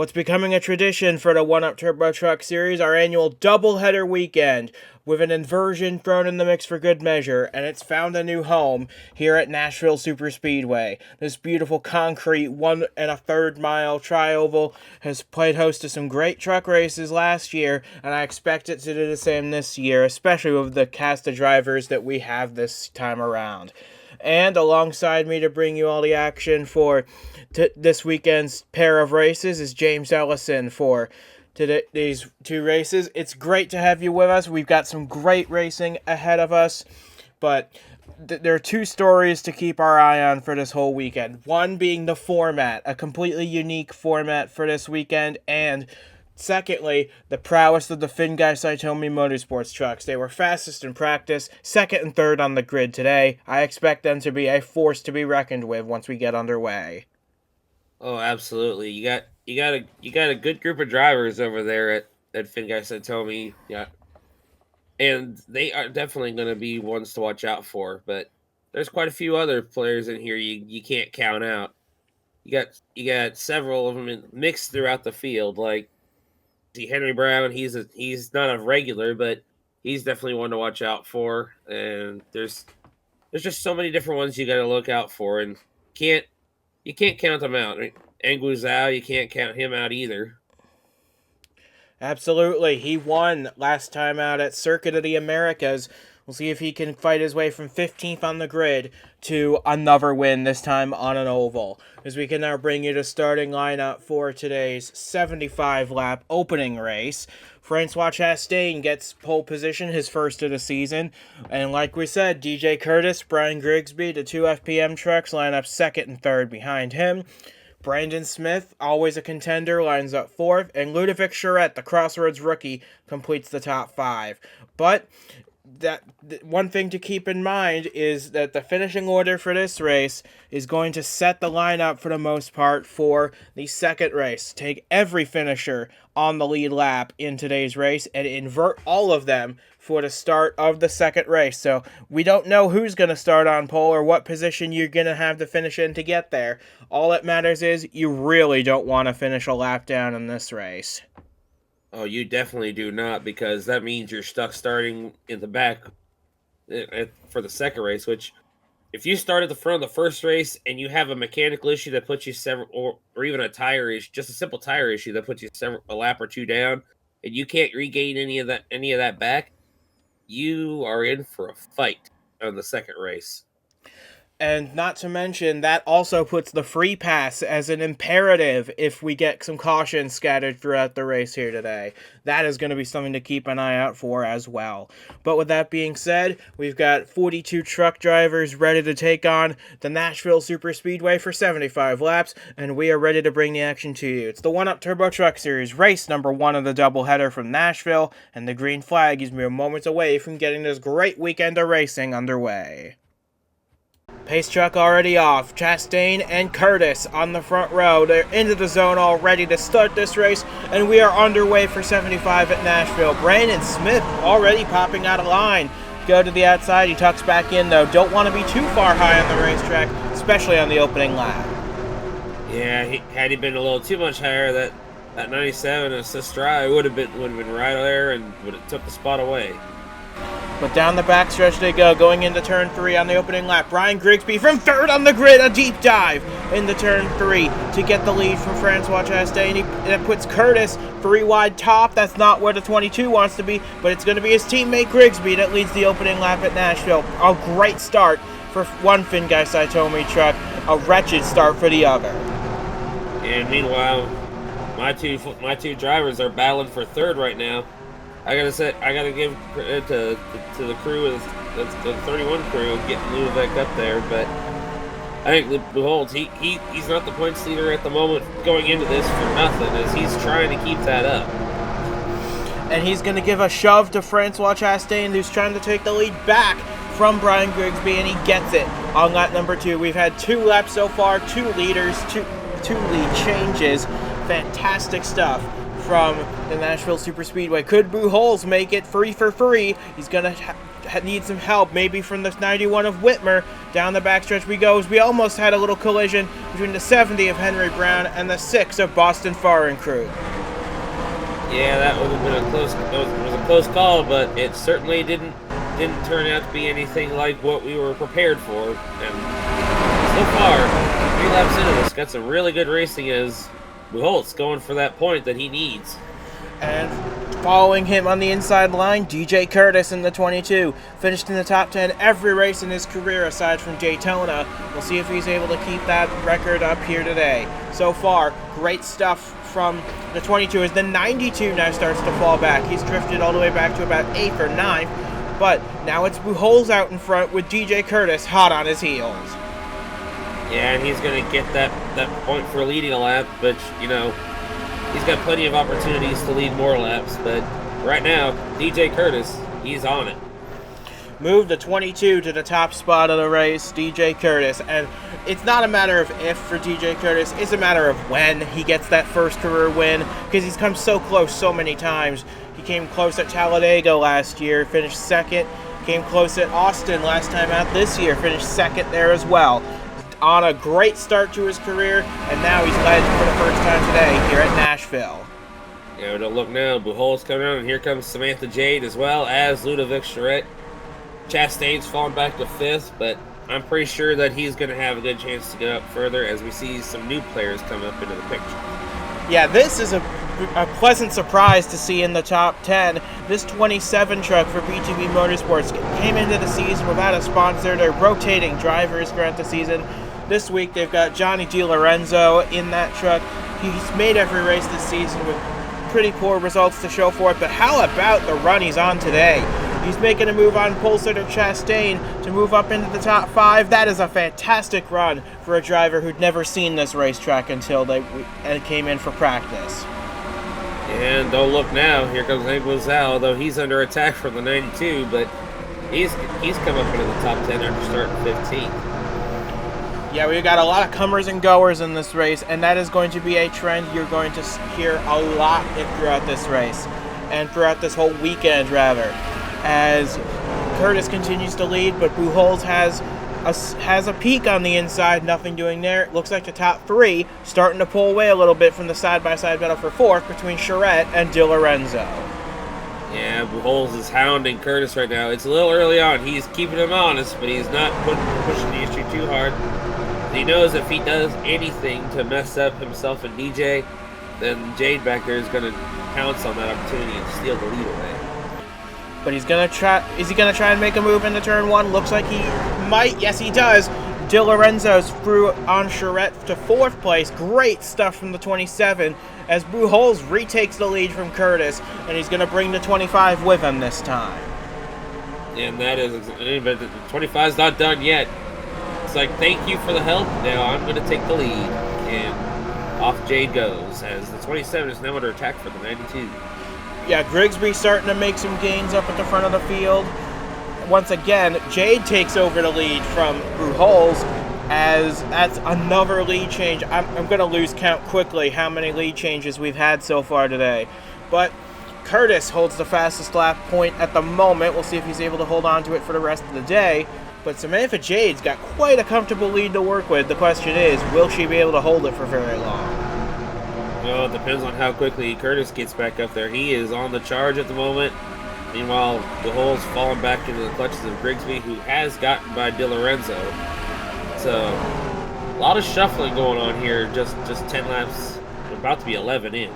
what's becoming a tradition for the 1UP Turbo Truck Series, our annual doubleheader weekend, with an inversion thrown in the mix for good measure, and it's found a new home here at Nashville Superspeedway. This beautiful concrete 1 1/3 mile tri-oval has played host to some great truck races last year, and I expect it to do the same this year, especially with the cast of drivers that we have this time around. And alongside me to bring you all the action for this weekend's pair of races is James Ellison for these two races. It's great to have you with us. We've got some great racing ahead of us, but there are two stories to keep our eye on for this whole weekend. One being the format, a completely unique format for this weekend, and secondly, the prowess of the Fingai Saitomi Motorsports trucks. They were fastest in practice, second and third on the grid today. I expect them to be a force to be reckoned with once we get underway. Oh, absolutely. You got a good group of drivers over there at Fingai Saitomi. Yeah. And they are definitely going to be ones to watch out for, but there's quite a few other players in here you can't count out. You got several of them mixed throughout the field, like see Henry Brown. He's not a regular, but he's definitely one to watch out for. And there's just so many different ones you got to look out for, and you can't count them out. Angu Zhao, you can't count him out either. Absolutely, he won last time out at Circuit of the Americas. We'll see if he can fight his way from 15th on the grid to another win, this time on an oval. As we can now bring you the starting lineup for today's 75-lap opening race. Francois Chastain gets pole position, his first of the season. And like we said, DJ Curtis, Brian Grigsby, the two FPM trucks line up second and third behind him. Brandon Smith, always a contender, lines up fourth. And Ludovic Charette, the Crossroads rookie, completes the top five. But one thing to keep in mind is that the finishing order for this race is going to set the lineup for the most part for the second race. Take every finisher on the lead lap in today's race and invert all of them for the start of the second race. So we don't know who's going to start on pole or what position you're going to have to finish in to get there. All that matters is you really don't want to finish a lap down in this race. Oh, you definitely do not, because that means you're stuck starting in the back for the second race, which if you start at the front of the first race and you have a mechanical issue that puts you several, or even a tire issue, just a simple tire issue that puts you a lap or two down, and you can't regain any of that back, you are in for a fight on the second race. And not to mention, that also puts the free pass as an imperative if we get some caution scattered throughout the race here today. That is going to be something to keep an eye out for as well. But with that being said, we've got 42 truck drivers ready to take on the Nashville Superspeedway for 75 laps, and we are ready to bring the action to you. It's the 1UP Turbo Truck Series, race number 1 of the doubleheader from Nashville, and the green flag is mere moments away from getting this great weekend of racing underway. Pace truck already off. Chastain and Curtis on the front row. They're into the zone all ready to start this race, and we are underway for 75 at Nashville. Brandon Smith already popping out of line. Go to the outside. He tucks back in, though. Don't want to be too far high on the racetrack, especially on the opening lap. Yeah, had he been a little too much higher, that 97 assist drive would have been right there and would have took the spot away. But down the backstretch they go, going into turn 3 on the opening lap. Brian Grigsby from third on the grid, a deep dive into turn 3 to get the lead from Francois Chastain. That puts Curtis 3 wide top. That's not where the 22 wants to be, but it's going to be his teammate Grigsby that leads the opening lap at Nashville. A great start for one Fingai Saitomi truck, a wretched start for the other. And meanwhile, my two drivers are battling for third right now. I gotta give credit to the crew, the 31 crew, getting Ludovic up there, but I think Behold, he's not the points leader at the moment going into this for nothing, as he's trying to keep that up. And he's going to give a shove to Francois Chastain, who's trying to take the lead back from Brian Grigsby, and he gets it on lap number 2. We've had 2 laps so far, 2 leaders, two lead changes. Fantastic stuff from the Nashville Superspeedway. Could Buchholz make it free for free? He's going to need some help, maybe from the 91 of Whitmer, Down the backstretch we go as we almost had a little collision between the 70 of Henry Brown and the 6 of Boston Foreign Crew. Yeah, that would have been a close. It was a close call, but it certainly didn't turn out to be anything like what we were prepared for. And so far, 3 laps into this, got some really good racing as Buholtz going for that point that he needs. And following him on the inside line, DJ Curtis in the 22. Finished in the top 10 every race in his career aside from Daytona. We'll see if he's able to keep that record up here today. So far, great stuff from the 22 as the 92 now starts to fall back. He's drifted all the way back to about 8th or 9th. But now it's Buholtz out in front with DJ Curtis hot on his heels. Yeah, and he's going to get that point for leading a lap, but, you know, he's got plenty of opportunities to lead more laps, but right now, DJ Curtis, he's on it. Moved the 22 to the top spot of the race, DJ Curtis, and it's not a matter of if for DJ Curtis, it's a matter of when he gets that first career win, because he's come so close so many times. He came close at Talladega last year, finished 2nd, came close at Austin last time out this year, finished 2nd there as well. On a great start to his career, and now he's led for the first time today here at Nashville. Yeah, don't look now. Buholtz coming around, and here comes Samantha Jade as well as Ludovic Charette. Chastain's falling back to 5th, but I'm pretty sure that he's going to have a good chance to get up further as we see some new players come up into the picture. Yeah, this is a pleasant surprise to see in the top 10. This 27 truck for B2B Motorsports came into the season without a sponsor. They're rotating drivers throughout the season. This week they've got Johnny DiLorenzo in that truck. He's made every race this season with pretty poor results to show for it, but how about the run he's on today? He's making a move on pole sitter Chastain to move up into the top 5. That is a fantastic run for a driver who'd never seen this racetrack until they came in for practice. And don't look now, here comes Hank Lazal, although he's under attack from the 92, but he's come up into the top 10 after starting 15th. Yeah, we've got a lot of comers and goers in this race, and that is going to be a trend you're going to hear a lot throughout this race, and throughout this whole weekend, rather. As Curtis continues to lead, but Buholtz has a peak on the inside, nothing doing there. It looks like the top 3 starting to pull away a little bit from the side-by-side battle for 4th between Charette and DiLorenzo. Yeah, Buholtz is hounding Curtis right now. It's a little early on. He's keeping him honest, but he's not pushing the issue too hard. He knows if he does anything to mess up himself and DJ, then Jade back there is going to pounce on that opportunity and steal the lead away. But he's going to try. Is he going to try and make a move into turn 1? Looks like he might. Yes, he does. DiLorenzo's through on Charette to 4th place. Great stuff from the 27 as Buholtz retakes the lead from Curtis, and he's going to bring the 25 with him this time. And that is, but the 25's not done yet. It's like, thank you for the help. Now I'm going to take the lead. And off Jade goes as the 27 is now under attack for the 92. Yeah, Grigsby starting to make some gains up at the front of the field. Once again, Jade takes over the lead from Buholtz as that's another lead change. I'm going to lose count quickly how many lead changes we've had so far today. But Curtis holds the fastest lap point at the moment. We'll see if he's able to hold on to it for the rest of the day. But Samantha Jade's got quite a comfortable lead to work with. The question is, will she be able to hold it for very long? Well, it depends on how quickly Curtis gets back up there. He is on the charge at the moment. Meanwhile, Buholtz falling back into the clutches of Grigsby, who has gotten by DiLorenzo. So, a lot of shuffling going on here. Just 10 laps, about to be 11 in.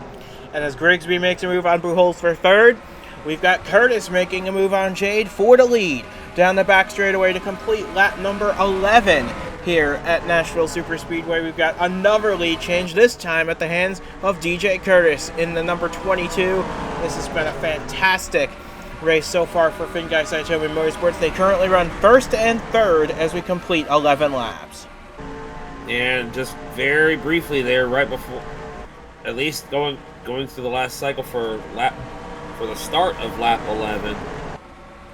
And as Grigsby makes a move on Buholtz for 3rd, we've got Curtis making a move on Jade for the lead. Down the back straightaway to complete lap number 11 here at Nashville Superspeedway. We've got another lead change, this time at the hands of DJ Curtis in the number 22. This has been a fantastic race so far for Fingai Saitomi Motorsports. They currently run 1st and 3rd as we complete 11 laps. And just very briefly there, right before, at least going through the last cycle for the start of lap 11,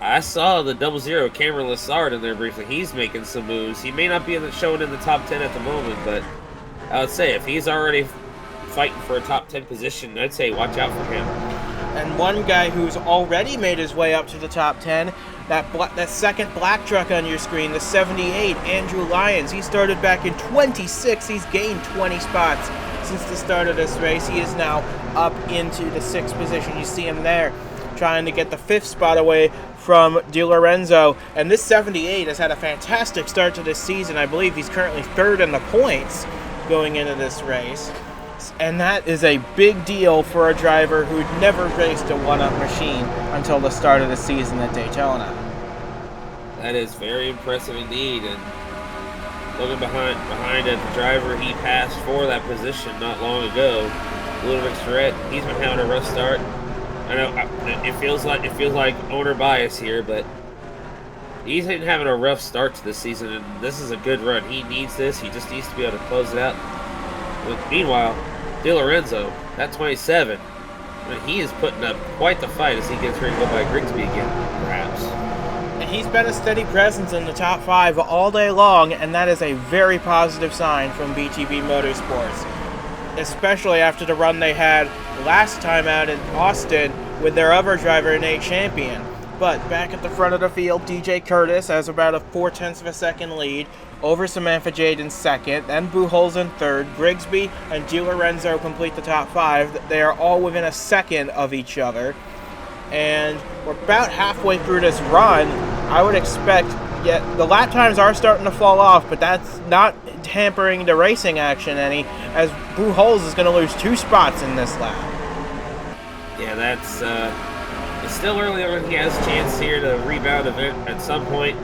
I saw the 00 Cameron Lessard in there briefly. He's making some moves. He may not be showing in the top 10 at the moment, but I would say if he's already fighting for a top 10 position, I'd say watch out for him. And one guy who's already made his way up to the top 10 That second black truck on your screen, the 78, Andrew Lyons, he started back in 26. He's gained 20 spots since the start of this race. He is now up into the 6th position. You see him there trying to get the 5th spot away from DiLorenzo. And this 78 has had a fantastic start to this season. I believe he's currently 3rd in the points going into this race. And that is a big deal for a driver who'd never raced a one-up machine until the start of the season at Daytona. That is very impressive indeed. And looking behind at the driver he passed for that position not long ago, Ludwig Surratt, he's been having a rough start. I know it feels like owner bias here, but he's been having a rough start to this season, and this is a good run. He needs this. He just needs to be able to close it out. But meanwhile, DiLorenzo, that 27, he is putting up quite the fight as he gets ready to go by Grigsby again, perhaps. And he's been a steady presence in the top 5 all day long, and that is a very positive sign from BTB Motorsports, especially after the run they had last time out in Austin with their other driver, Nate Champion. But back at the front of the field, DJ Curtis has about a 0.4 of a second lead over Samantha Jade in 2nd, then Buchholz in 3rd. Grigsby and DiLorenzo complete the top 5. They are all within a second of each other. And we're about halfway through this run. I would expect, the lap times are starting to fall off, but that's not hampering the racing action any, as Buchholz is going to lose 2 spots in this lap. Yeah, that's it's still early on. He has a chance here to rebound at some point,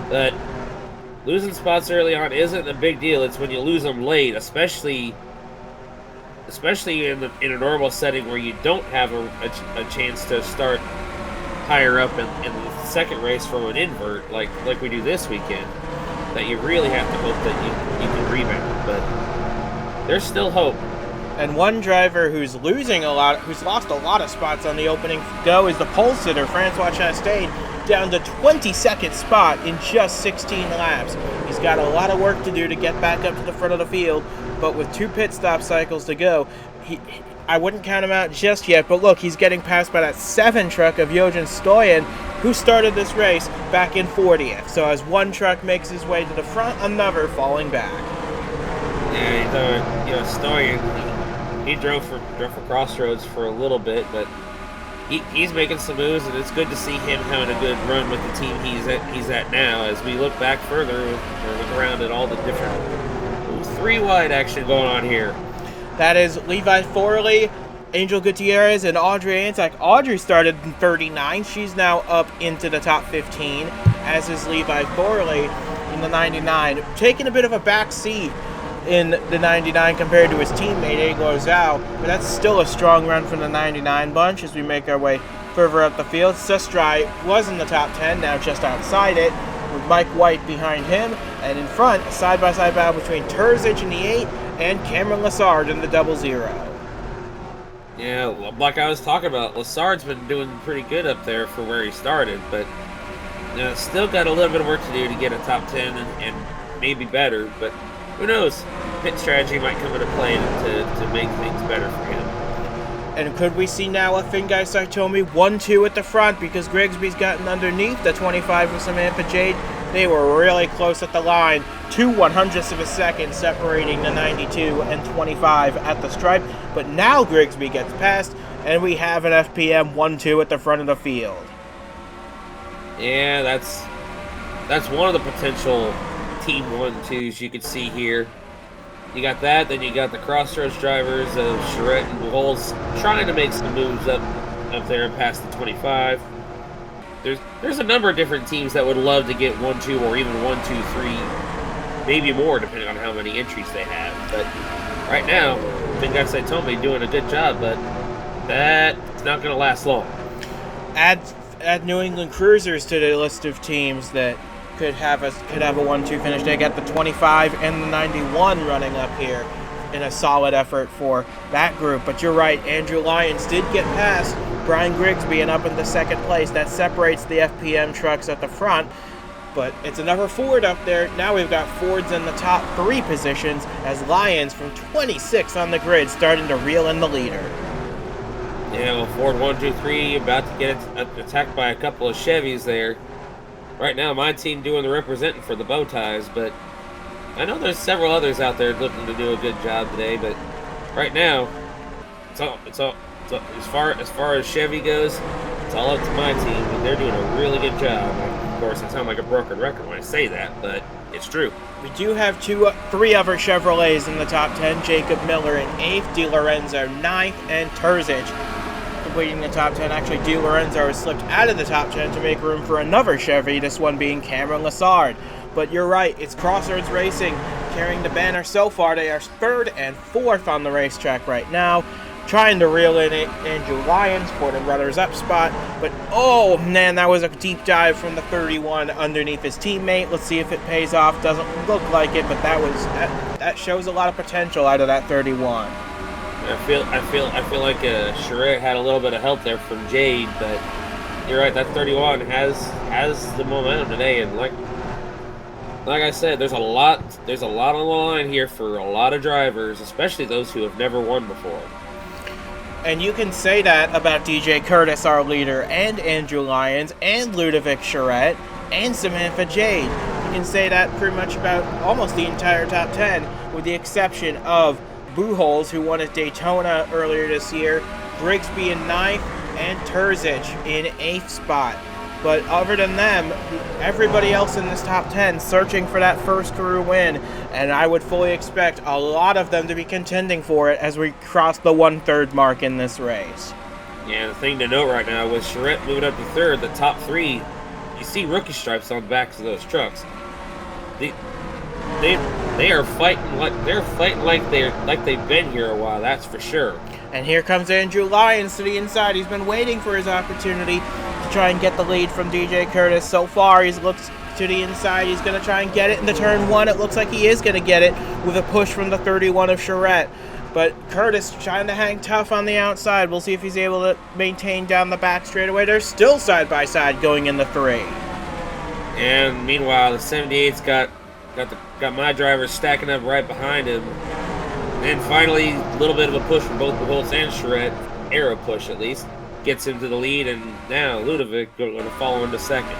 but losing spots early on isn't a big deal. It's when you lose them late, especially in a normal setting where you don't have a chance to start higher up in the second race from an invert like we do this weekend, that you really have to hope that you can rebound. But there's still hope. And one driver who's lost a lot of spots on the opening go is the pole sitter, Francois Chastain, down to 22nd spot in just 16 laps. He's got a lot of work to do to get back up to the front of the field, but with 2 pit stop cycles to go, I wouldn't count him out just yet, but look, he's getting passed by that 7 truck of Jojen Stoyan, who started this race back in 40th. So as one truck makes his way to the front, another falling back. Yeah, Stoyan, he drove for Crossroads for a little bit, but he's making some moves, and it's good to see him having a good run with the team he's at now. As we look back further, or look around at all the different 3 wide action going on here. That is Levi Forley, Angel Gutierrez, and Audrey Anzac. Audrey started in 39. She's now up into the top 15, as is Levi Forley in the 99, taking a bit of a back seat in the 99 compared to his teammate Egor Zhao, but that's still a strong run from the 99 bunch as we make our way further up the field. Sestrai was in the top 10, now just outside it, with Mike White behind him, and in front, a side-by-side battle between Terzic in the 8 and Cameron Lessard in the 00. Yeah, like I was talking about, Lessard's been doing pretty good up there for where he started, but still got a little bit of work to do to get a top 10 and maybe better, but who knows? Pit strategy might come into play to make things better for him. And could we see now a Fingai Saitomi 1-2 at the front, because Grigsby's gotten underneath the 25 of Samantha Jade? They were really close at the line, 2/100ths of a second separating the 92 and 25 at the stripe. But now Grigsby gets past, and we have an FPM 1-2 at the front of the field. Yeah, that's one of the potential Team 1-2s you could see here. You got that, then you got the Crossroads drivers of Charette and Buchholz trying to make some moves up there and past the 25. There's a number of different teams that would love to get 1-2 or even 1-2-3, maybe more depending on how many entries they have. But right now, I think that's Saitomi doing a good job, but that's not going to last long. Add New England Cruisers to the list of teams that could have a 1-2 finish. They got the 25 and the 91 running up here in a solid effort for that group. But you're right, Andrew Lyons did get past Brian Grigsby and up into 2nd place. That separates the FPM trucks at the front. But it's another Ford up there. Now we've got Fords in the top 3 positions as Lyons from 26 on the grid starting to reel in the leader. Yeah, well, Ford 123 about to get attacked by a couple of Chevys there. Right now, my team doing the representing for the bow ties, but I know there's several others out there looking to do a good job today. But right now, as far as Chevy goes, it's all up to my team, and they're doing a really good job. And of course, I sound like a broken record when I say that, but it's true. We do have three other Chevrolets in the top 10. Jacob Miller in 8th, Di Lorenzo 9th, and Terzic completing the top 10. Actually, Di Lorenzo has slipped out of the top 10 to make room for another Chevy, this one being Cameron Lassard. But you're right, it's Crossroads Racing carrying the banner so far. They are 3rd and 4th on the racetrack right now, trying to reel in Andrew Lyons for the runners-up spot. But, oh, man, that was a deep dive from the 31 underneath his teammate. Let's see if it pays off. Doesn't look like it, but that shows a lot of potential out of that 31. I feel like Charette had a little bit of help there from Jade, but you're right. That 31 has the momentum today, and like I said, there's a lot on the line here for a lot of drivers, especially those who have never won before. And you can say that about DJ Curtis, our leader, and Andrew Lyons, and Ludovic Charette, and Samantha Jade. You can say that pretty much about almost the entire top 10, with the exception of Buchholz, who won at Daytona earlier this year, Grigsby in 9th, and Terzic in 8th spot. But other than them, everybody else in this top 10 searching for that first career win, and I would fully expect a lot of them to be contending for it as we cross the 1/3 mark in this race. Yeah, the thing to note right now with Charette moving up to 3rd, the top 3, you see rookie stripes on the backs of those trucks. They are fighting like they've been here a while. That's for sure. And here comes Andrew Lyons to the inside. He's been waiting for his opportunity to try and get the lead from DJ Curtis. So far, he's looked to the inside. He's going to try and get it into turn 1. It looks like he is going to get it with a push from the 31 of Charette. But Curtis trying to hang tough on the outside. We'll see if he's able to maintain down the back straightaway. They're still side by side going in the 3. And meanwhile, the 78's got my driver stacking up right behind him. And finally, a little bit of a push from both Buchholz and Charette, arrow push at least, gets him to the lead, and now Ludovic going to follow into 2nd.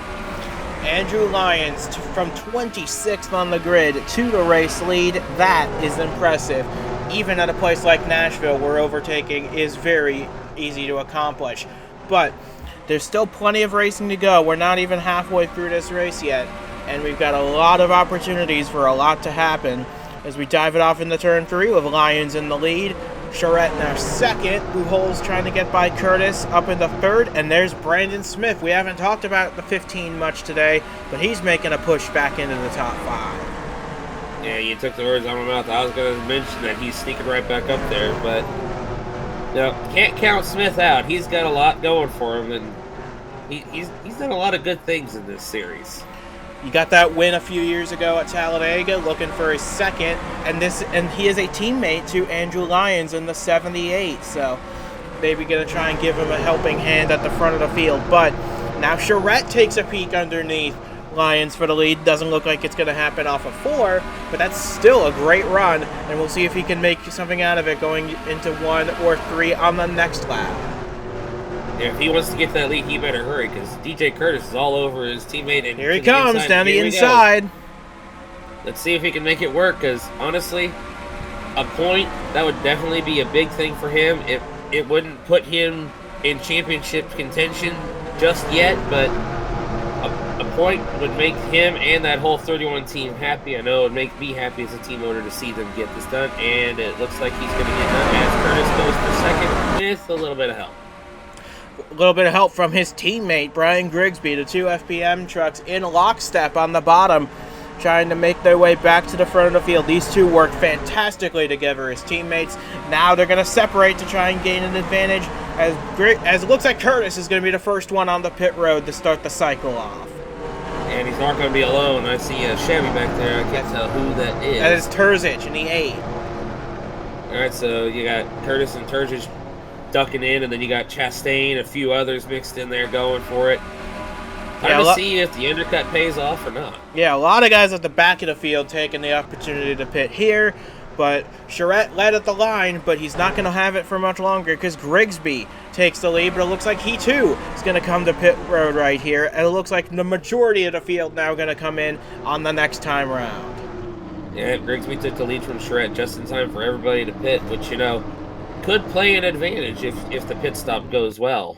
Andrew Lyons from 26th on the grid to the race lead. That is impressive, even at a place like Nashville where overtaking is very easy to accomplish. But there's still plenty of racing to go. We're not even halfway through this race yet, and we've got a lot of opportunities for a lot to happen as we dive it off into turn 3 with Lyons in the lead. Charette now 2nd. Buchholz trying to get by Curtis up in the 3rd. And there's Brandon Smith. We haven't talked about the 15 much today, but he's making a push back into the top 5. Yeah, you took the words out of my mouth. I was going to mention that he's sneaking right back up there, but no, can't count Smith out. He's got a lot going for him, and he's done a lot of good things in this series. You got that win a few years ago at Talladega, looking for his 2nd, and he is a teammate to Andrew Lyons in the 78, so maybe going to try and give him a helping hand at the front of the field. But now Charette takes a peek underneath Lyons for the lead. Doesn't look like it's going to happen off of 4, but that's still a great run, and we'll see if he can make something out of it going into 1 or 3 on the next lap. Yeah, if he wants to get that lead, he better hurry, because DJ Curtis is all over his teammate. And here he comes, down the inside. Let's see if he can make it work, because honestly, a point, that would definitely be a big thing for him. It wouldn't put him in championship contention just yet, but a point would make him and that whole 31 team happy. I know it would make me happy as a team owner to see them get this done, and it looks like he's going to get done as Curtis goes for 2nd with a little bit of help. A little bit of help from his teammate, Brian Grigsby. The 2 FPM trucks in lockstep on the bottom, trying to make their way back to the front of the field. These two work fantastically together as teammates. Now they're going to separate to try and gain an advantage, as it looks like Curtis is going to be the first one on the pit road to start the cycle off. And he's not going to be alone. I see a Chevy back there. I can't tell who that is. That is Terzic in the 8. All right, so you got Curtis and Terzic ducking in, and then you got Chastain, a few others mixed in there going for it. Time to see if the undercut pays off or not. Yeah, a lot of guys at the back of the field taking the opportunity to pit here. But Charette led at the line, but he's not going to have it for much longer because Grigsby takes the lead, but it looks like he too is going to come to pit road right here, and it looks like the majority of the field now going to come in on the next time round. Yeah, Grigsby took the lead from Charette just in time for everybody to pit, which, could play an advantage if the pit stop goes well.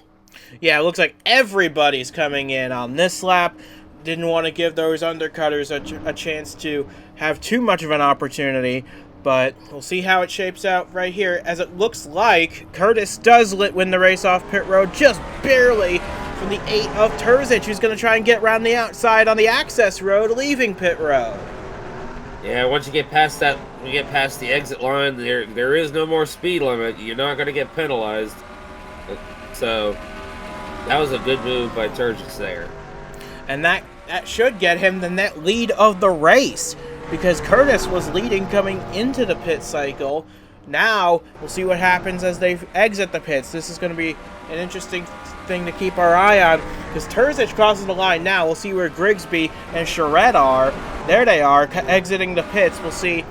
Yeah, it looks like everybody's coming in on this lap. Didn't want to give those undercutters a chance to have too much of an opportunity, but we'll see how it shapes out right here, as it looks like Curtis does win the race off pit road just barely from the 8 of Terzic, who's going to try and get around the outside on the access road, leaving pit road. Yeah, once you get past that, you get past the exit line, there is no more speed limit. You're not going to get penalized. So that was a good move by Terzic there. And that should get him the net lead of the race, because Curtis was leading coming into the pit cycle. Now we'll see what happens as they exit the pits. This is going to be an interesting thing to keep our eye on, because Terzic crosses the line now. We'll see where Grigsby and Charette are. There they are, exiting the pits. We'll see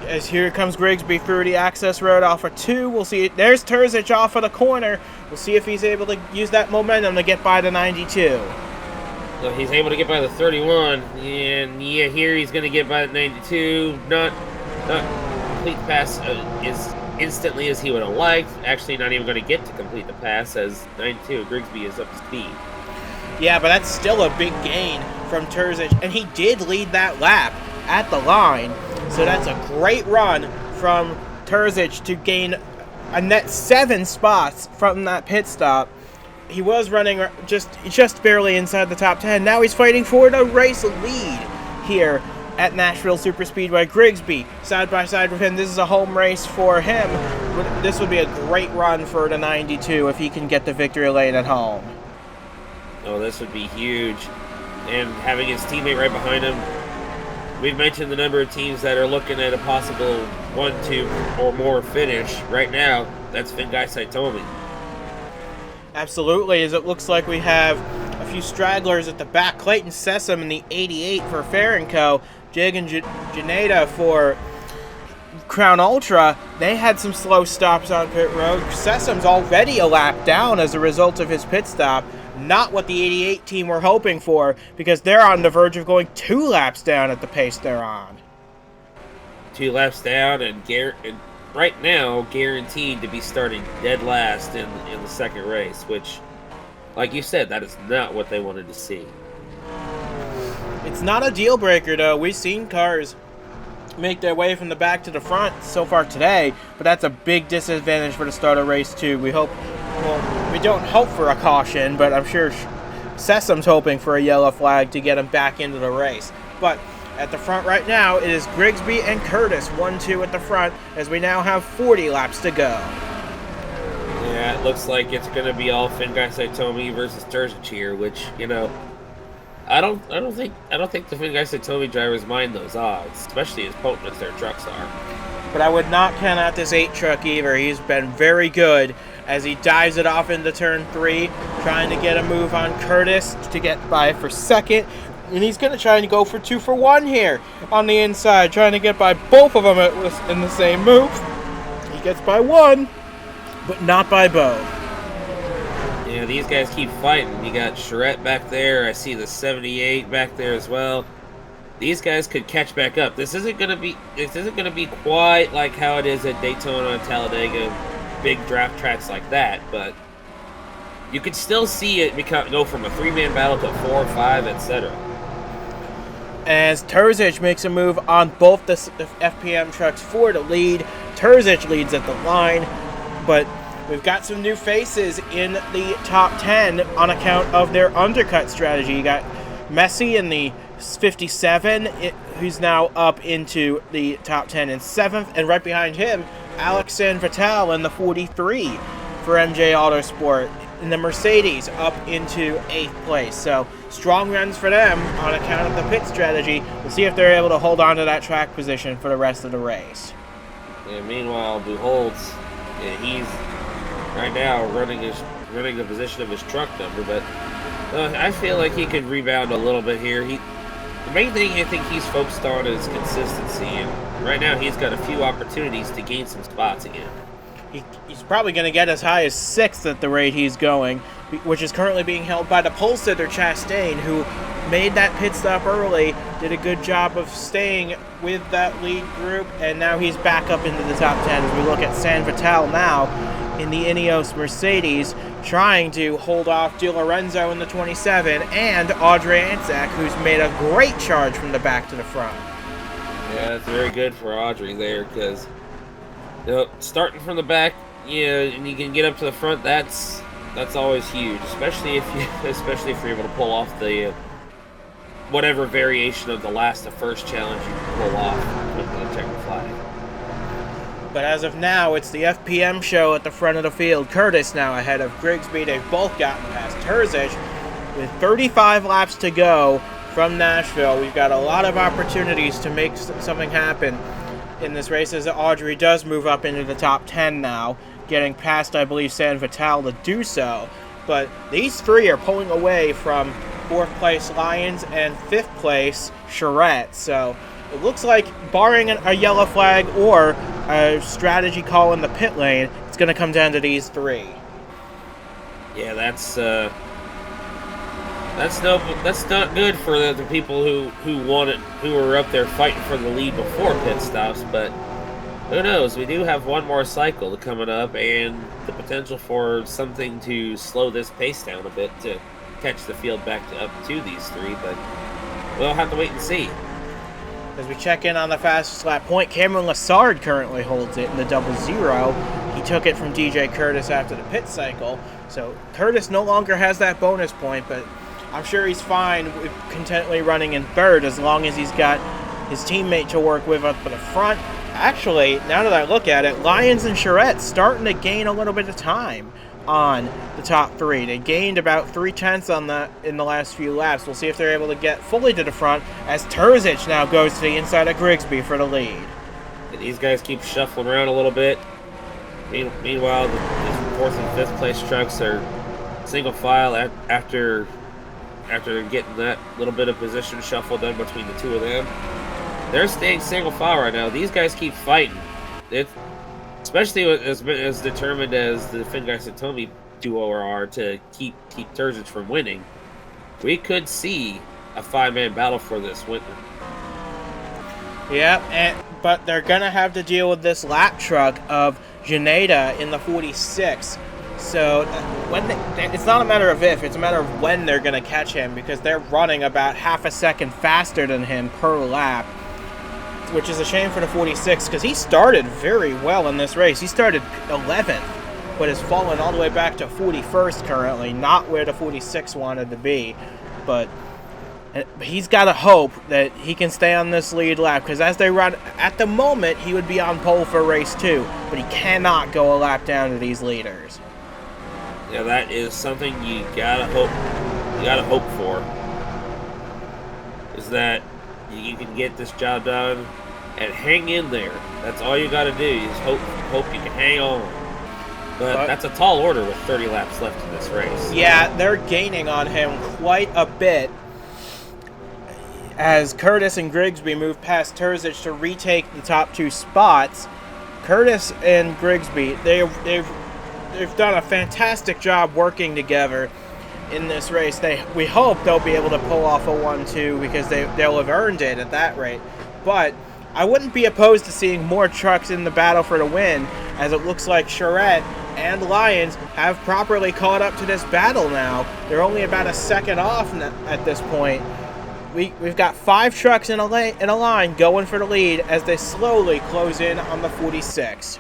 as here comes Grigsby through the access road off of 2. We'll see. There's Terzic off of the corner. We'll see if he's able to use that momentum to get by the 92. So he's able to get by the 31, and yeah, here he's going to get by the 92. Not complete the pass as instantly as he would have liked. Actually, not even going to get to complete the pass, as 92 Grigsby is up to speed. Yeah, but that's still a big gain from Terzic, and he did lead that lap at the line. So that's a great run from Terzic to gain a net 7 spots from that pit stop. He was running just barely inside the top 10. Now he's fighting for the race lead here at Nashville Superspeedway. Grigsby side by side with him. This is a home race for him. This would be a great run for the 92 if he can get the victory lane at home. Oh, this would be huge. And having his teammate right behind him. We've mentioned the number of teams that are looking at a possible 1, 2, or more finish. Right now, that's Fingai Saitomi. Absolutely, as it looks like we have a few stragglers at the back. Clayton Sessom in the 88 for Fair & Co. Jig and Janeda for Crown Ultra. They had some slow stops on pit road. Sessom's already a lap down as a result of his pit stop. Not what the 88 team were hoping for, because they're on the verge of going 2 laps down at the pace they're on. 2 laps down, and right now guaranteed to be starting dead last in the second race, which, like you said, that is not what they wanted to see. It's not a deal breaker, though. We've seen cars make their way from the back to the front so far today, but that's a big disadvantage for the start of race 2. We don't hope for a caution, but I'm sure Sessom's hoping for a yellow flag to get him back into the race. But at the front right now, it is Grigsby and Curtis, 1-2 at the front, as we now have 40 laps to go. Yeah, it looks like it's going to be all Fingai Saitomi versus Terzic here, which, I don't think the Fingai Saitomi drivers mind those odds, especially as potent as their trucks are. But I would not count out this 8 truck either. He's been very good as he dives it off into turn 3, trying to get a move on Curtis to get by for second. And he's going to try and go for 2 for 1 here on the inside, trying to get by both of them in the same move. He gets by 1, but not by both. Yeah, these guys keep fighting. You got Charette back there. I see the 78 back there as well. These guys could catch back up. This isn't gonna be quite like how it is at Daytona and Talladega, big draft tracks like that, but you could still see it go from a 3-man battle to 4, 5, etc. As Terzic makes a move on both the FPM trucks for the lead. Terzic leads at the line, but we've got some new faces in the top 10 on account of their undercut strategy. You got Messi in the 57, who's now up into the top 10 in 7th, and right behind him, Alex Sanvital in the 43 for MJ Autosport in the Mercedes, up into 8th place. So strong runs for them on account of the pit strategy. We'll see if they're able to hold on to that track position for the rest of the race. Yeah, meanwhile, Buchholz, he's right now running the position of his truck number, but I feel like he could rebound a little bit here. The main thing I think he's focused on is consistency, and right now he's got a few opportunities to gain some spots again. He's probably going to get as high as 6th at the rate he's going, which is currently being held by the pole sitter Chastain, who made that pit stop early, did a good job of staying with that lead group, and now he's back up into the top 10 as we look at San Vital now in the Ineos Mercedes, trying to hold off Di Lorenzo in the 27, and Audrey Anzac, who's made a great charge from the back to the front. Yeah, that's very good for Audrey there, because starting from the back, and you can get up to the front. That's always huge, especially if you're able to pull off the whatever variation of the last to first challenge you can pull off with the checkered flag. But as of now, it's the FPM show at the front of the field. Curtis now ahead of Grigsby. They've both gotten past Terzic with 35 laps to go from Nashville. We've got a lot of opportunities to make something happen in this race as Audrey does move up into the top 10 now, getting past, I believe, San Vital to do so. But these three are pulling away from 4th place Lions and 5th place Charette. So it looks like, barring a yellow flag or a strategy call in the pit lane, it's going to come down to these three. Yeah, that's not good for the people who want it, who are up there fighting for the lead before pit stops. But who knows? We do have one more cycle coming up, and the potential for something to slow this pace down a bit to catch the field back up to these three. But we'll have to wait and see. As we check in on the fastest lap point, Cameron Lassard currently holds it in the 00. He took it from DJ Curtis after the pit cycle. So Curtis no longer has that bonus point, but I'm sure he's fine with contently running in 3rd as long as he's got his teammate to work with up at the front. Actually, now that I look at it, Lions and Charette starting to gain a little bit of time on the top 3. They gained about 0.3 in the last few laps. We'll see if they're able to get fully to the front as Terzic now goes to the inside of Grigsby for the lead. And these guys keep shuffling around a little bit. Meanwhile, the 4th and 5th place trucks are single file after getting that little bit of position shuffle done between the two of them. They're staying single file right now. These guys keep fighting. Especially as determined as the Finguy Satomi duo are to keep Terzic from winning. We could see a 5-man battle for this winter. Yeah, but they're going to have to deal with this lap truck of Janeda in the 46. So it's not a matter of if, it's a matter of when they're going to catch him, because they're running about half a second faster than him per lap, which is a shame for the 46 because he started very well in this race. He started 11th, but has fallen all the way back to 41st currently, not where the 46 wanted to be. But he's got to hope that he can stay on this lead lap, because as they run, at the moment, he would be on pole for race 2, but he cannot go a lap down to these leaders. Yeah, that is something you gotta hope for, is that you can get this job done and hang in there. That's all you gotta do, is hope you can hang on. But that's a tall order with 30 laps left in this race. Yeah, they're gaining on him quite a bit as Curtis and Grigsby move past Terzic to retake the top 2 spots. Curtis and Grigsby, they've done a fantastic job working together in this race. We hope they'll be able to pull off a 1-2 because they'll have earned it at that rate. But I wouldn't be opposed to seeing more trucks in the battle for the win, as it looks like Charette and Lions have properly caught up to this battle now. They're only about a second off at this point. We've got 5 trucks in a line going for the lead as they slowly close in on the 46.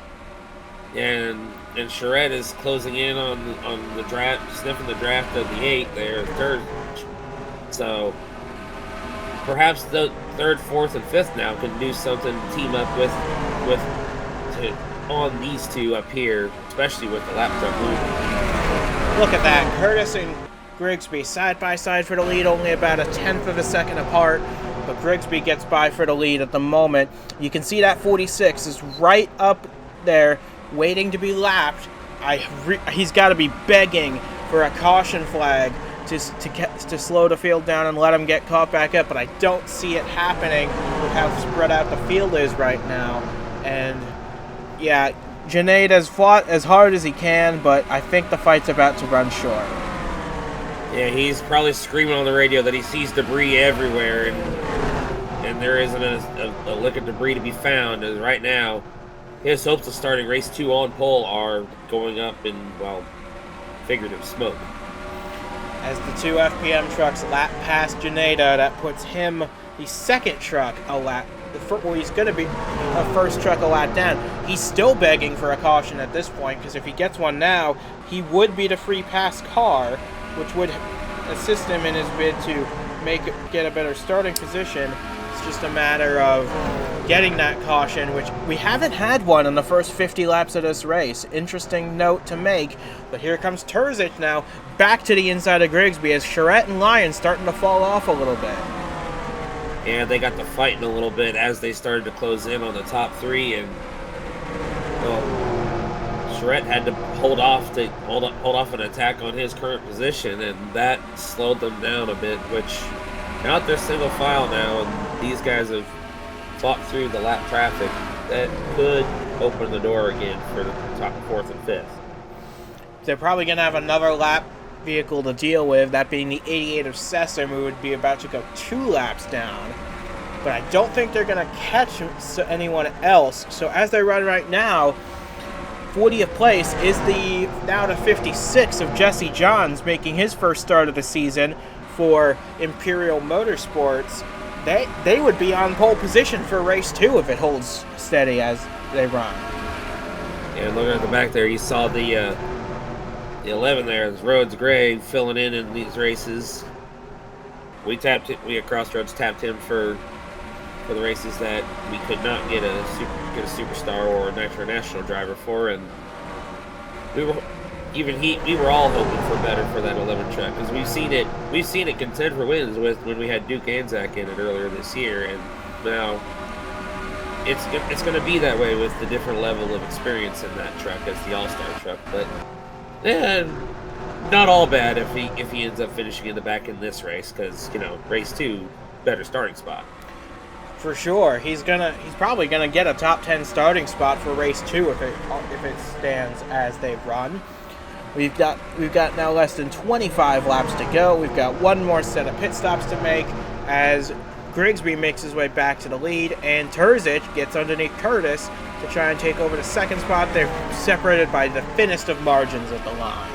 And Charette is closing in on the draft, sniffing the draft of the 8 there, 3rd. So perhaps the 3rd, 4th, and 5th now can do something, team up on these two up here, especially with the lap truck moving. Look at that, Curtis and Grigsby side by side for the lead, only about a 1/10 of a second apart, but Grigsby gets by for the lead at the moment. You can see that 46 is right up there waiting to be lapped. He's got to be begging for a caution flag to slow the field down and let him get caught back up, but I don't see it happening with how spread out the field is right now. And yeah, Junaid has fought as hard as he can, but I think the fight's about to run short. Yeah, he's probably screaming on the radio that he sees debris everywhere, and there isn't a lick of debris to be found. As right now, his hopes of starting race 2 on pole are going up in, well, figurative smoke. As the 2 FPM trucks lap past Janeda, that puts him, the second truck, a lap. Well, he's going to be a first truck a lap down. He's still begging for a caution at this point, because if he gets one now, he would be the free pass car, which would assist him in his bid to get a better starting position. It's just a matter of getting that caution, which we haven't had one in the first 50 laps of this race. Interesting note to make, but here comes Terzic now, back to the inside of Grigsby, as Charette and Lyon starting to fall off a little bit. And they got to fighting a little bit as they started to close in on the top 3, and well, Charette had to hold off an attack on his current position, and that slowed them down a bit, which now that they're single file now, and these guys have fought through the lap traffic, that could open the door again for the top 4th and 5th. They're probably going to have another lap vehicle to deal with, that being the 88 of Sessom, who would be about to go 2 laps down. But I don't think they're going to catch anyone else. So as they run right now, 40th place is now the 56 of Jesse Johns, making his first start of the season for Imperial Motorsports. They would be on pole position for race 2 if it holds steady as they run. And looking at the back there, you saw the 11 there, Rhodes Gray, filling in these races. We at Crossroads tapped him for the races that we could not get a superstar or a Nitro National driver for, and we were all hoping for better for that 11 truck, because we've seen it contend for wins when we had Duke Anzac in it earlier this year, and now it's going to be that way with the different level of experience in that truck as the All-Star truck, but not all bad if he ends up finishing in the back in this race, because race 2, better starting spot. For sure, he's probably gonna get a top 10 starting spot for race 2 if it stands as they've run. We've got now less than 25 laps to go. We've got one more set of pit stops to make as Grigsby makes his way back to the lead, and Terzic gets underneath Curtis to try and take over the second spot. They're separated by the thinnest of margins at the line.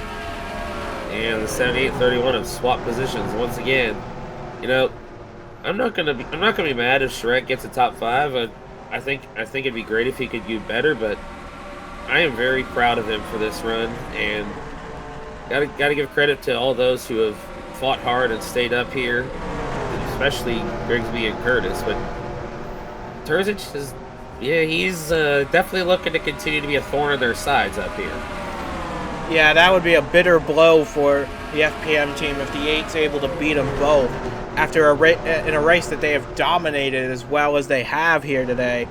And the 78-31 have swapped positions once again. I'm not gonna be mad if Charette gets a top 5. I think it'd be great if he could do better, but I am very proud of him for this run, and gotta give credit to all those who have fought hard and stayed up here, especially Grigsby and Curtis. But Terzic he's definitely looking to continue to be a thorn in their sides up here. Yeah, that would be a bitter blow for the FPM team if the 8's able to beat them both after in a race that they have dominated as well as they have here today.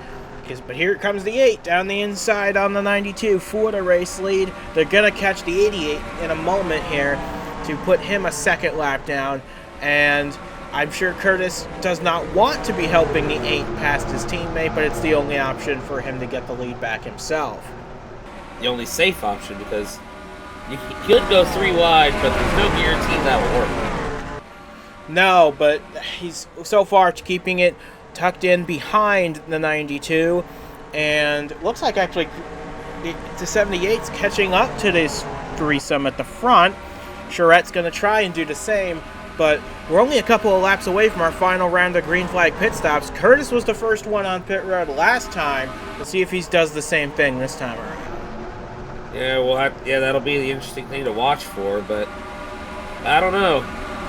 But here comes the 8 down the inside on the 92 for the race lead. They're going to catch the 88 in a moment here to put him a second lap down. And I'm sure Curtis does not want to be helping the 8 past his teammate, but it's the only option for him to get the lead back himself. The only safe option, because you could go 3 wide, but there's no guarantee that will work. No, but he's so far keeping it tucked in behind the 92, and looks like actually the 78's catching up to this threesome at the front. Charette's going to try and do the same, but we're only a couple of laps away from our final round of green flag pit stops. Curtis was the first one on pit road last time. We'll see if he does the same thing this time around. Yeah, that'll be the interesting thing to watch for, but I don't know.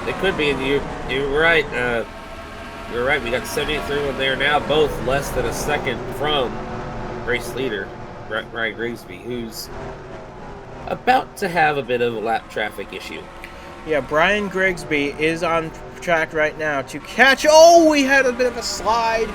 It could be, and you're right. You're right. We got 73 there now, both less than a second from race leader Ryan Grigsby, who's about to have a bit of a lap traffic issue. Yeah, Brian Grigsby is on track right now to catch. Oh, we had a bit of a slide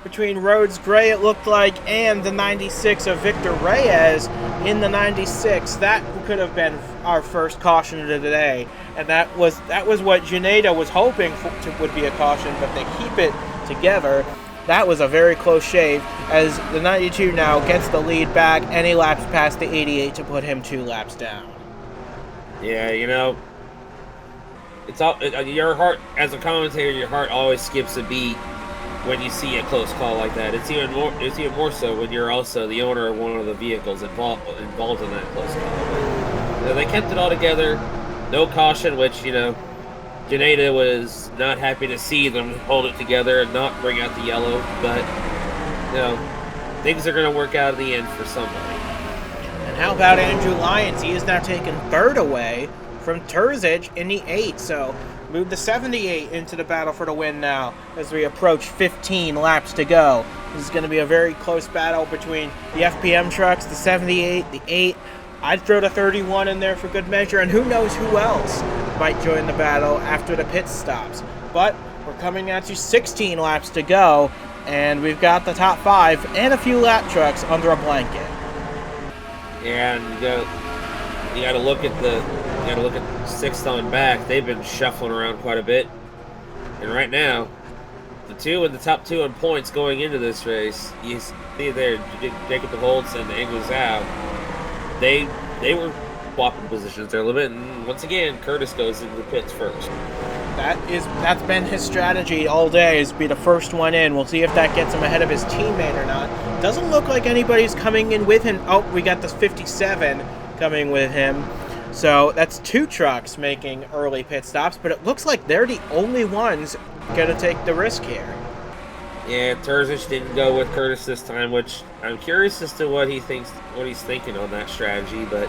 between Rhodes Gray, it looked like, and the 96 of Victor Reyes. in the 96. That could have been our first caution of the day, and that was what Janeda was hoping would be a caution, but they keep it together. That was a very close shave, as the 92 now gets the lead back, any laps past the 88 to put him 2 laps down. Yeah, you know, it's all your heart as a commentator. Your heart always skips a beat when you see a close call like that. It's even more so when you're also the owner of one of the vehicles involved in that close call. But, you know, they kept it all together, no caution, which, you know, Janeda was not happy to see them hold it together and not bring out the yellow, but, you know, things are going to work out in the end for somebody. And how about Andrew Lyons? He is now taking 3rd away from Terzic in the 8, so move the 78 into the battle for the win now as we approach 15 laps to go. This is going to be a very close battle between the FPM trucks, the 78, the 8. I'd throw the 31 in there for good measure, and who knows who else might join the battle after the pit stops. But we're coming down to 16 laps to go, and we've got the top 5 and a few lap trucks under a blanket. Yeah, and you got to look at 6th on back. They've been shuffling around quite a bit, and right now, the top 2 in points going into this race, you see there, Jacob DeHoltz and Angus out. They were swapping positions there a little bit, and once again, Curtis goes into the pits first. That's been his strategy all day, is be the first one in. We'll see if that gets him ahead of his teammate or not. Doesn't look like anybody's coming in with him. Oh, we got this 57 coming with him. So that's 2 trucks making early pit stops, but it looks like they're the only ones going to take the risk here. Yeah, Terzic didn't go with Curtis this time, which I'm curious as to what he's thinking on that strategy, but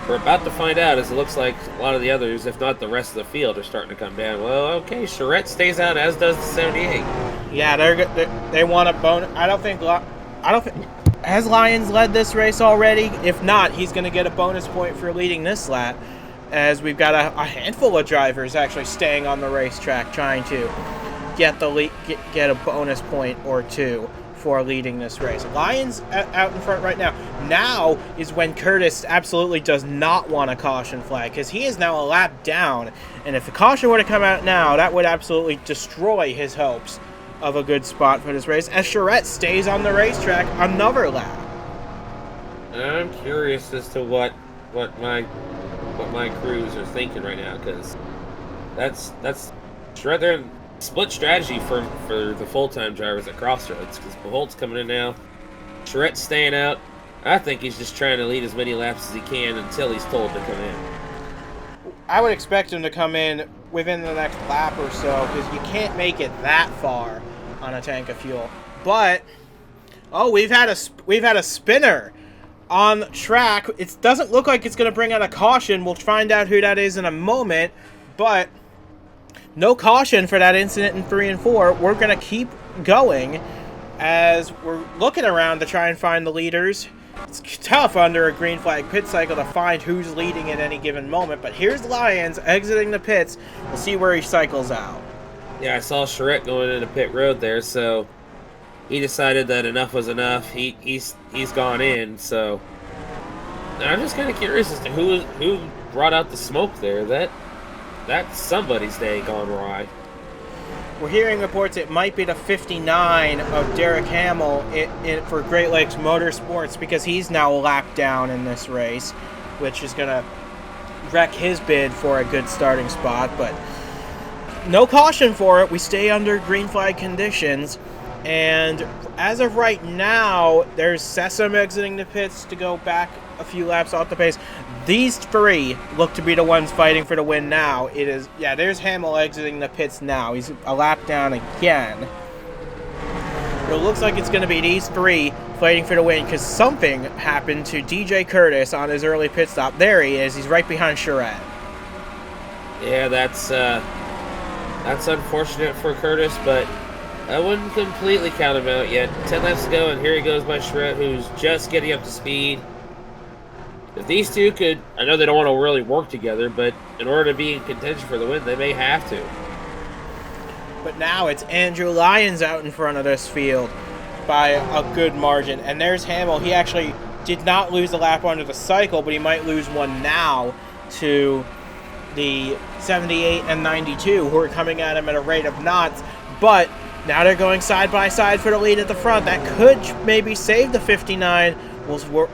we're about to find out, as it looks like a lot of the others, if not the rest of the field, are starting to come down. Well, okay, Charette stays out, as does the 78. Yeah, they want a bonus. I don't think has Lyons led this race already? If not, he's going to get a bonus point for leading this lap, as we've got a handful of drivers actually staying on the racetrack trying to get a bonus point or 2 for leading this race. Lyons out in front right now. Now is when Curtis absolutely does not want a caution flag, because he is now a lap down, and if the caution were to come out now, that would absolutely destroy his hopes of a good spot for this race, as Charette stays on the racetrack another lap. I'm curious as to what my crews are thinking right now, because that's right there. Split strategy for the full-time drivers at Crossroads, because Beholt's coming in now, Charette's staying out. I think he's just trying to lead as many laps as he can until he's told to come in. I would expect him to come in within the next lap or so, because you can't make it that far on a tank of fuel. But we've had a spinner on track. It doesn't look like it's going to bring out a caution. We'll find out who that is in a moment, but no caution for that incident in 3 and 4. We're going to keep going as we're looking around to try and find the leaders. It's tough under a green flag pit cycle to find who's leading at any given moment, but here's Lyons exiting the pits. We'll see where he cycles out. Yeah, I saw Charette going into pit road there, so he decided that enough was enough. He's gone in, so I'm just kind of curious as to who brought out the smoke there. That's somebody's day gone awry. We're hearing reports it might be the 59 of Derek Hamill for Great Lakes Motorsports, because he's now a lap down in this race, which is going to wreck his bid for a good starting spot. But no caution for it. We stay under green flag conditions. And as of right now, there's Sessom exiting the pits to go back a few laps off the pace. These 3 look to be the ones fighting for the win now. There's Hamill exiting the pits now. He's a lap down again. It looks like it's going to be these 3 fighting for the win, because something happened to DJ Curtis on his early pit stop. There he is. He's right behind Charette. Yeah, that's unfortunate for Curtis, but I wouldn't completely count him out yet. 10 laps to go, and here he goes by Charette, who's just getting up to speed. If these two could, I know they don't want to really work together, but in order to be in contention for the win, they may have to. But now it's Andrew Lyons out in front of this field by a good margin. And there's Hamill. He actually did not lose a lap under the cycle, but he might lose one now to the 78 and 92, who are coming at him at a rate of knots. But now they're going side by side for the lead at the front. That could maybe save the 59. We're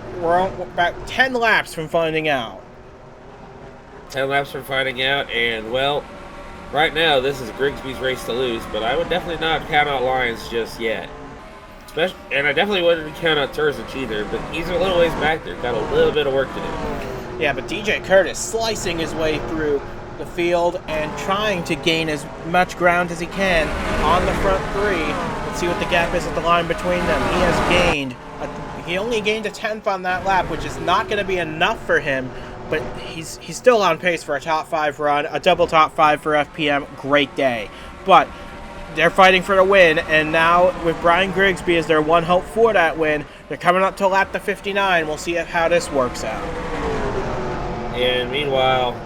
about 10 laps from finding out. 10 laps from finding out, and well, right now this is Grigsby's race to lose, but I would definitely not count out Lyons just yet. And I definitely wouldn't count out Terzic either, but he's a little ways back there. Got a little bit of work to do. Yeah, but DJ Curtis slicing his way through the field and trying to gain as much ground as he can on the front three. Let's see what the gap is at the line between them. He only gained a 10th on that lap, which is not going to be enough for him, but he's still on pace for a top 5 run, a double top 5 for FPM. Great day. But they're fighting for the win, and now with Brian Grigsby as their one hope for that win, they're coming up to lap the 59. We'll see how this works out. And meanwhile,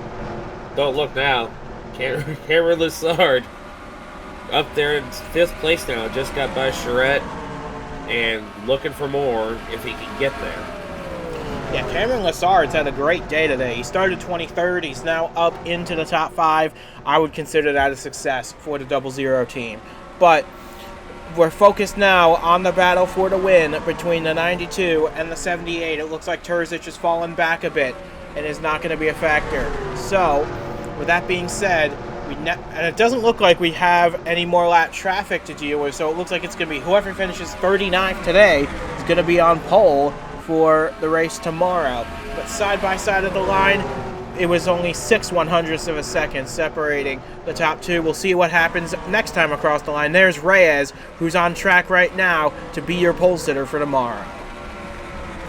don't look now, Cameron Lessard up there in 5th place now, just got by Charette and looking for more if he can get there. Yeah, Cameron Lessard's had a great day today. He started 23rd. He's now up into the top 5. I would consider that a success for the 00 team. But we're focused now on the battle for the win between the 92 and the 78. It looks like Terzic has fallen back a bit and is not going to be a factor. So, with that being said, and it doesn't look like we have any more lap traffic to deal with, so it looks like it's going to be whoever finishes 39th today is going to be on pole for the race tomorrow. But side by side of the line, it was only 6/100ths of a second separating the top 2. We'll see what happens next time across the line. There's Reyes, who's on track right now to be your pole sitter for tomorrow.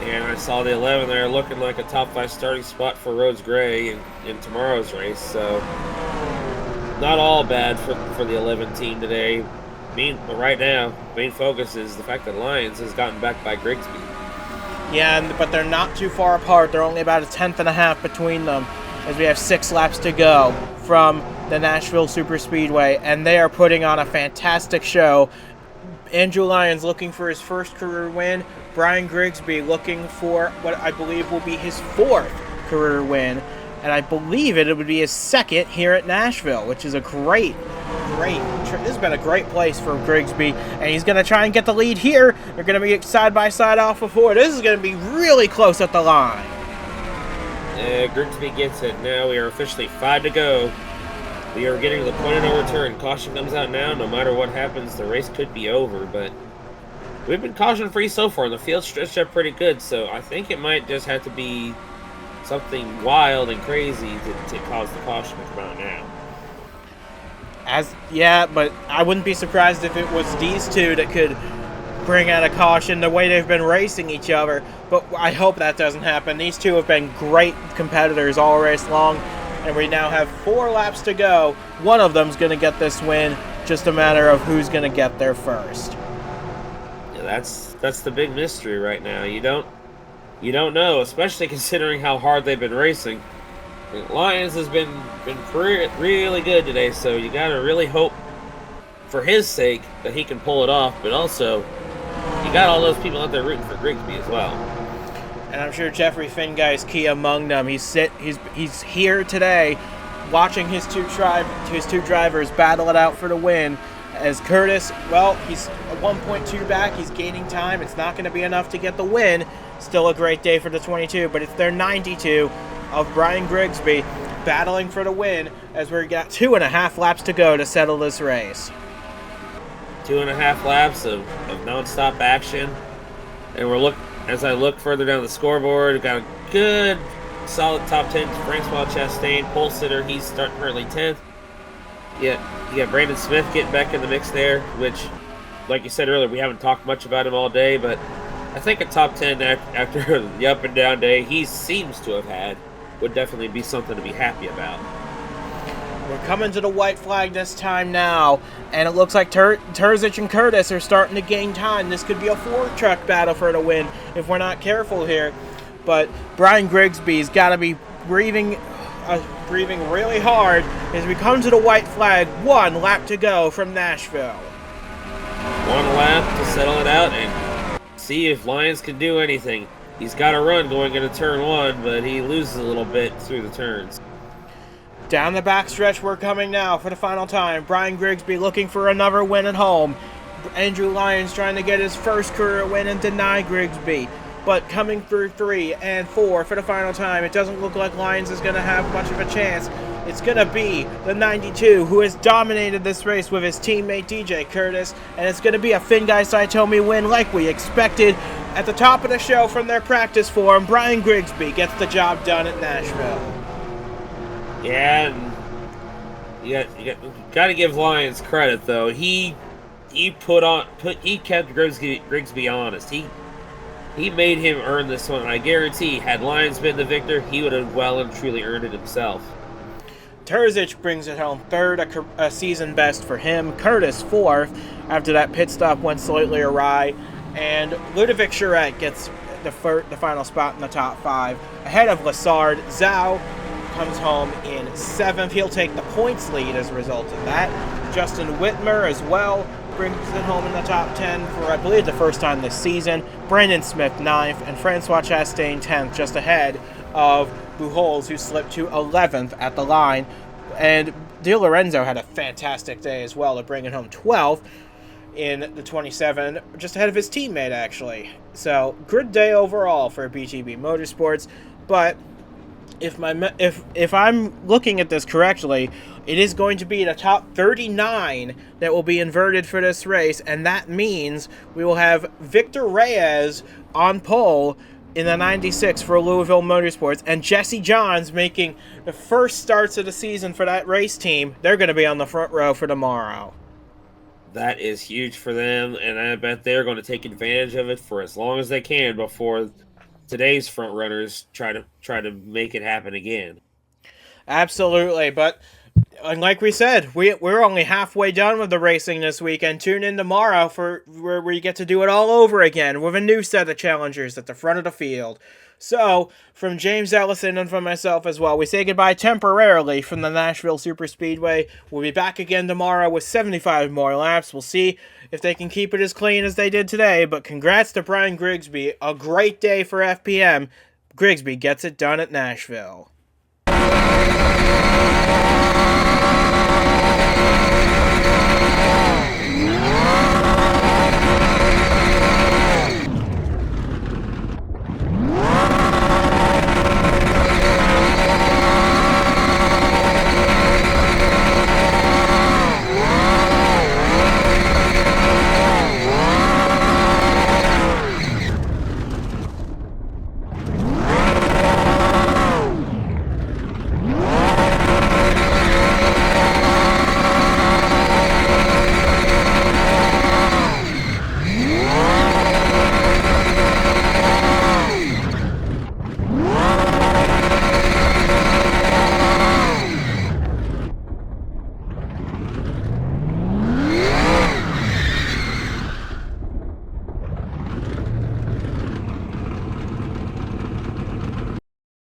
And I saw the 11 there looking like a top 5 starting spot for Rhodes Gray in tomorrow's race, so not all bad for the 11 team today. Right now, main focus is the fact that Lyons has gotten back by Grigsby. Yeah, but they're not too far apart. They're only about a 10th and a half between them as we have 6 laps to go from the Nashville Superspeedway, and they are putting on a fantastic show. Andrew Lyons looking for his first career win. Brian Grigsby looking for what I believe will be his 4th career win, and I believe it would be his 2nd here at Nashville, which is a great. This has been a great place for Grigsby, and he's going to try and get the lead here. They're going to be side by side off of 4. This is going to be really close at the line. Grigsby gets it. Now we are officially 5 to go. We are getting to the point of no return. Caution comes out now. No matter what happens, the race could be over, but we've been caution-free so far, and the field stretched up pretty good, so I think it might just have to be something wild and crazy to cause the caution to come out now. But I wouldn't be surprised if it was these two that could bring out a caution the way they've been racing each other, but I hope that doesn't happen. These two have been great competitors all race long, and we now have 4 laps to go. One of them's going to get this win, just a matter of who's going to get there first. Yeah, that's the big mystery right now. You don't know, especially considering how hard they've been racing. Lyons has been really good today, so you got to really hope for his sake that he can pull it off, but also you got all those people out there rooting for Grigsby as well. And I'm sure Jeffrey Finguy is key among them. He's here today watching his two drivers battle it out for the win. As Curtis, well, he's a 1.2 back. He's gaining time. It's not going to be enough to get the win. Still a great day for the 22, but it's their 92 of Brian Grigsby battling for the win as we've got 2.5 laps to go to settle this race. 2.5 laps of non-stop action. And as I look further down the scoreboard, we've got a good, solid top 10. Francois Chastain, pole sitter, he's starting currently 10th. Yeah, you got Brandon Smith getting back in the mix there, which, like you said earlier, we haven't talked much about him all day, but I think a top 10 after the up and down day he seems to have had would definitely be something to be happy about. We're coming to the white flag this time now, and it looks like Terzic and Curtis are starting to gain time. This could be a 4-truck battle for the win if we're not careful here. But Brian Grigsby's got to be breathing really hard as we come to the white flag. 1 lap to go from Nashville. 1 lap to settle it out and see if Lyons can do anything. he's got a run going into turn 1, but he loses a little bit through the turns. Down the backstretch we're coming now for the final time. Brian Grigsby looking for another win at home. Andrew Lyons trying to get his first career win and deny Grigsby. But coming through 3 and 4 for the final time, it doesn't look like Lyons is going to have much of a chance. It's going to be the 92 who has dominated this race with his teammate DJ Curtis, and it's going to be a Fingai Saitomi win like we expected. At the top of the show from their practice form, Brian Grigsby gets the job done at Nashville. Yeah, and you got to give Lyons credit though. He kept Grigsby honest. He made him earn this one. I guarantee, had Lyons been the victor, he would have well and truly earned it himself. Terzic brings it home third, a season best for him. Curtis fourth, after that pit stop went slightly awry. And Ludovic Charette gets the final spot in the top 5. Ahead of Lassard, Zhao comes home in 7th. He'll take the points lead as a result of that. Justin Whitmer as well brings it home in the top 10 for, I believe, the first time this season. Brandon Smith 9th, and Francois Chastain 10th, just ahead of Buchholz, who slipped to 11th at the line. And De Lorenzo had a fantastic day as well to bring it home 12th in the 27, just ahead of his teammate, actually. So, good day overall for BTB Motorsports, but if I'm looking at this correctly, it is going to be the top 39 that will be inverted for this race, and that means we will have Victor Reyes on pole in the 96 for Louisville Motorsports, and Jesse Johns making the first starts of the season for that race team. They're going to be on the front row for tomorrow. That is huge for them, and I bet they're going to take advantage of it for as long as they can before today's front runners try to make it happen again. Absolutely, but like we said, we're only halfway done with the racing this weekend. Tune in tomorrow for where we get to do it all over again with a new set of challengers at the front of the field. So, from James Ellison and from myself as well, we say goodbye temporarily from the Nashville Superspeedway. We'll be back again tomorrow with 75 more laps. We'll see if they can keep it as clean as they did today, but congrats to Brian Grigsby. A great day for FPM. Grigsby gets it done at Nashville.